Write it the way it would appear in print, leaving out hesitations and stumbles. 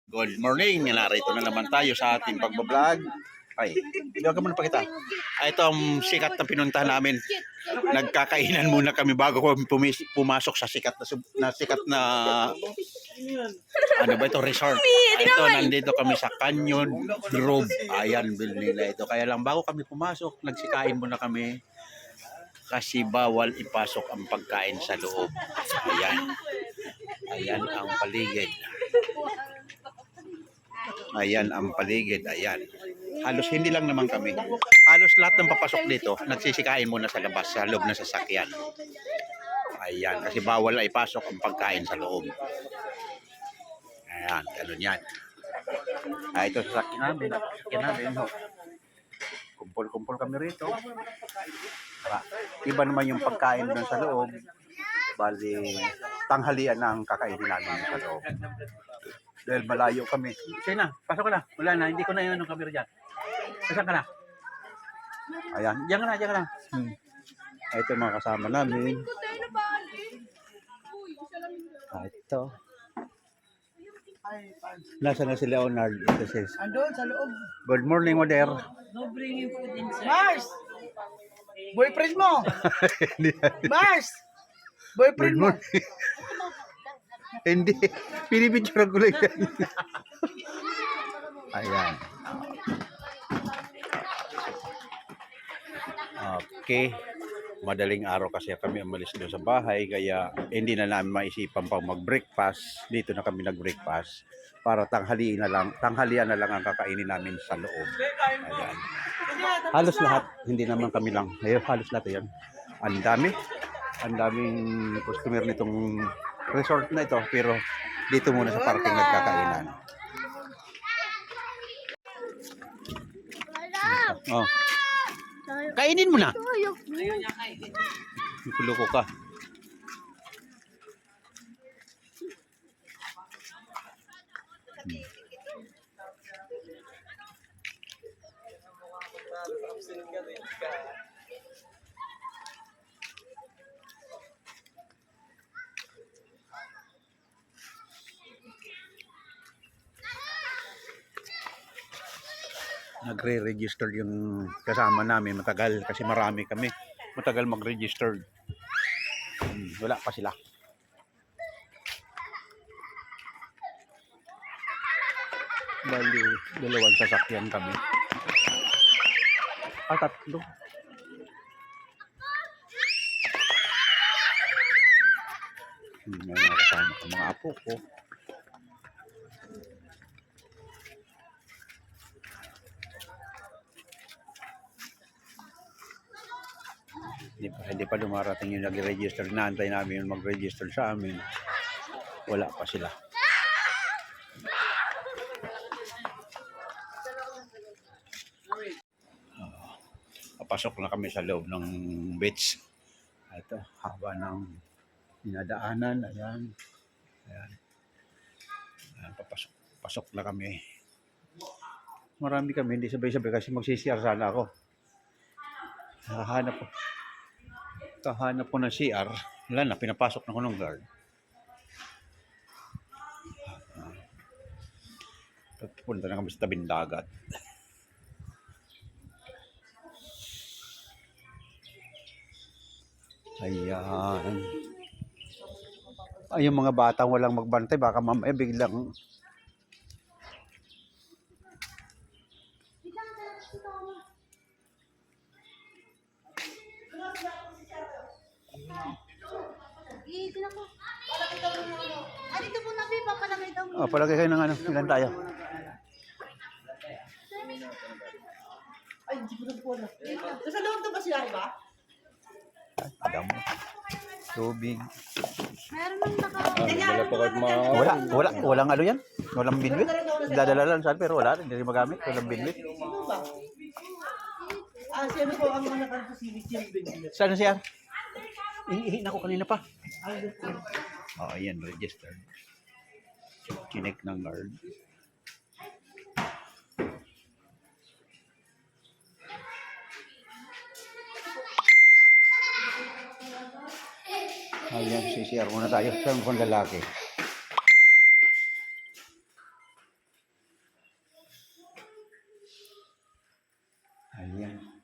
Good morning, narito na naman tayo sa ating pagbablog. Ay, gaga mo na pa kita. Ito ang sikat na pinuntahan namin. Nagkakainan muna kami bago kami pumasok sa sikat na ano ba ito, resort. Ito, nandito kami sa Canyon Grove. Ayan, bil nila ito. Kaya lang bago kami pumasok, nagsikain muna kami kasi bawal ipasok ang pagkain sa loob. Ayan. Ayan ang paligid. Ayan ang paligid, ayan. Halos hindi lang naman kami. Halos lahat ng papasok dito, nagsisikain muna sa labas, sa loob ng sasakyan. Ayan, kasi bawal ay pasok ang pagkain sa loob. Ayan, ganun yan. Ay, ito sasakyan namin. Sasakyan namin, no? Kumpul-kumpul kami rito. Iba naman yung pagkain doon sa loob. Bali, tanghalian na ang kakainin namin sa loob. Dahil malayo kami. Sige na, pasok ka na. Wala na, hindi ko na yun ang camera dyan. Pasok ka na. Ayan, diyan ka na, diyan ka na. Ito yung mga kasama namin. Ito. Nasaan na si Leonard? Ito says. Andun sa loob. Good morning, Mother. No bringing food inside. Mars! Boyfriend mo! Mars! Boyfriend mo! Hindi. Pinipicture ko lang yan. Ayan. Okay. Madaling araw kasi kami umalis doon sa bahay. Kaya hindi na namin maisipan pang mag-breakfast. Dito na kami nag-breakfast. Para tanghalian na lang ang kakainin namin sa loob. Ayan. Halos lahat. Hindi naman kami lang. Ngayon, halos lahat yan. Ang dami. Ang daming customer nitong resort na ito, pero dito muna sa parking nagkakainan. Oh. Kainin mo na. Kuloko ka. Nagre-register yung kasama namin matagal kasi marami kami. Matagal mag-register. Wala pa sila. Bali, dalawang sasakyan kami. Tatlo. May mga kasama ko, mga apo ko. Hindi pa dumarating yung nag-register. Naantay namin yung mag-register sa amin. Wala pa sila. Papasok na kami sa loob ng beach. Ito, haba ng dinadaanan. Ayan. Ayan. Ayan, papasok na kami. Marami kami, hindi sabay-sabay kasi magsisiyar sana ako. Kahanap ko ng CR. Wala na, pinapasok na ko ng guard. Punta na kami sa tabing dagat. Ayan. Ay, yung mga batang walang magbantay, baka mamaya biglang Dito po nabi, papalagay daw. palagay kayo ng ano, ilan tayo? Ay, hindi ko na po na. Sa loob to ba sila, ba? Adam. Tubig. Meron nang naka... Walang ano yan? Walang binwit? Dadala lang saan pero wala, hindi rin magamit. Walang binwit. Sino po ang mga nakasilip yung binili? Saan na siya? Ihihin ako kanina pa. Ayan, registered. Chinek ng guard. Ayan, CCR muna tayo. Saan kung lalaki? Ayan.